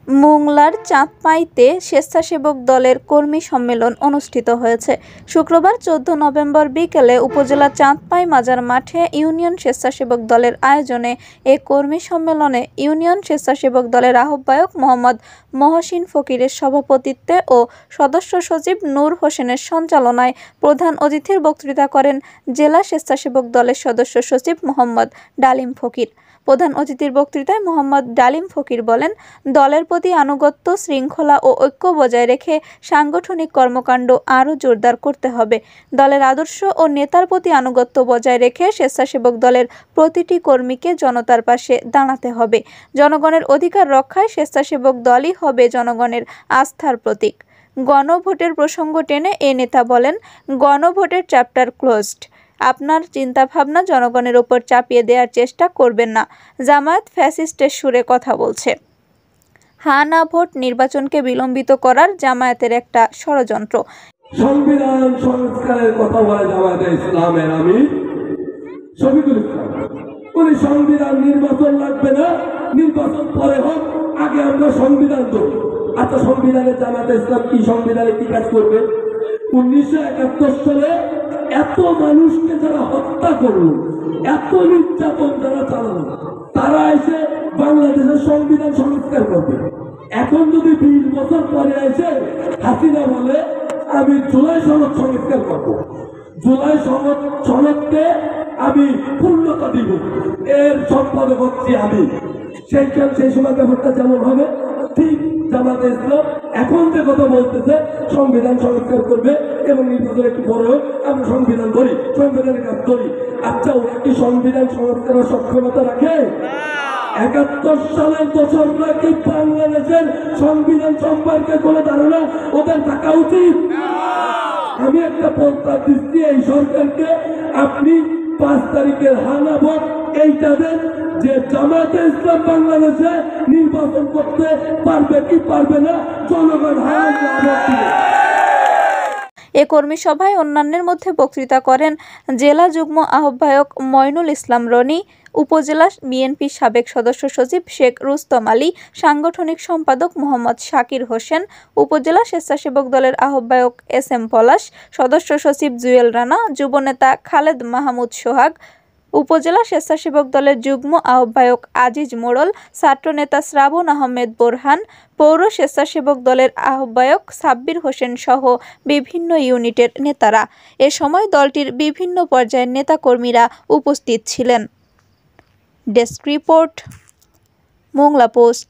মোংলার চাঁদপাইতে স্বেচ্ছাসেবক দলের কর্মী সম্মেলন অনুষ্ঠিত হয়েছে। শুক্রবার 14 নভেম্বর বিকেলে উপজেলার চাঁদপাই মাজার মাঠে ইউনিয়ন স্বেচ্ছাসেবক দলের আয়োজনে এ কর্মী সম্মেলনে ইউনিয়ন স্বেচ্ছাসেবক দলের আহ্বায়ক মোহাম্মদ মহসিন ফকিরের সভাপতিত্বে ও সদস্য সচিব নূর হোসেনের সঞ্চালনায় প্রধান অতিথির বক্তৃতা করেন জেলা স্বেচ্ছাসেবক দলের সদস্য সচিব মোহাম্মদ ডালিম ফকির। প্রধান অতিথির বক্তৃতায় মোহাম্মদ ডালিম ফকির বলেন, দলের প্রতি আনুগত্য, শৃঙ্খলা ও ঐক্য বজায় রেখে সাংগঠনিক কর্মকাণ্ড আরও জোরদার করতে হবে। দলের আদর্শ ও নেতার প্রতি আনুগত্য বজায় রেখে স্বেচ্ছাসেবক দলের প্রতিটি কর্মীকে জনতার পাশে দাঁড়াতে হবে। জনগণের অধিকার রক্ষায় স্বেচ্ছাসেবক দলই হবে জনগণের আস্থার প্রতীক। গণভোটের প্রসঙ্গ টেনে এ নেতা বলেন, গণভোটের চ্যাপ্টার ক্লোজড। আপনার চিন্তাভাবনা জনগণের ওপর চাপিয়ে দেওয়ার চেষ্টা করবেন না। জামায়াত ফ্যাসিস্টের সুরে কথা বলছে। হা না ভোট নির্বাচনকে বিলম্বিত করার জামায়াতের একটা ষড়যন্ত্র। সংবিধান সংস্কারের কথা বলে জামায়াতে ইসলামের আমির শফিকুল ইসলাম। উনি সংবিধান নির্বাচন লাগবে না, নির্বাচন পরে হোক, আগে আমরা সংবিধান দেব। আচ্ছা, সংবিধানে জামায়াতে ইসলাম কি সংবিধানে কি কাজ করবে? 1971 সালে এত মানুষকে যারা হত্যা করলো, এত নির্যাতন যারা চালালো, তারা এসে বাংলাদেশের সংবিধান সংস্কার করবে। এখন যদি 20 বছর পরে এসে হাসিনা বলে আমি জুলাই সনদ সংস্কার করবো, জুলাই সনদকে আমি পূর্ণতা দিব, এর সম্পাদক হচ্ছি আমি, সেই সময় ব্যাপারটা যেমন হবে ঠিক জামায়াতে ইসলাম এখন যে কথা বলতেছে সংবিধান সংস্কার করবে এবং নির্বাচন একটু পরেও আমরা সংবিধান ধরি, সংবিধানের কাজ ধরি। আচ্ছা, ওরা কি সংবিধান সংস্কারের সক্ষমতা রাখে? 71 সালের দশকরা কি বাংলাদেশের সংবিধান সম্পর্কে কোনো ধারণা ওদের থাকা উচিত? আমি একটা প্রস্তাব দিচ্ছি এই সরকারকে, আপনি 5 তারিখের হানা ভোট এইটা দেন যে জামায়াতে ইসলাম বাংলাদেশে নির্বাচন করতে পারবে কি পারবে না, জনগণ এ কর্মী সভায় অন্যান্যের মধ্যে বক্তৃতা করেন জেলা যুগ্ম আহ্বায়ক মইনুল ইসলাম রনি, উপজেলা বিএনপির সাবেক সদস্য সচিব শেখ রুস্তম আলী, সাংগঠনিক সম্পাদক মোহাম্মদ শাকির হোসেন, উপজেলা স্বেচ্ছাসেবক দলের আহ্বায়ক SM পলাশ, সদস্য সচিব জুয়েল রানা, যুবনেতা খালেদ মাহমুদ সোহাগ, উপজেলা স্বেচ্ছাসেবক দলের যুগ্ম আহ্বায়ক আজিজ মোড়ল, ছাত্রনেতা শ্রাবণ আহমেদ বোরহান, পৌর স্বেচ্ছাসেবক দলের আহ্বায়ক সাব্বির হোসেন সহ বিভিন্ন ইউনিটের নেতারা। এ সময় দলটির বিভিন্ন পর্যায়ের নেতাকর্মীরা উপস্থিত ছিলেন। Desk report, Mongla post.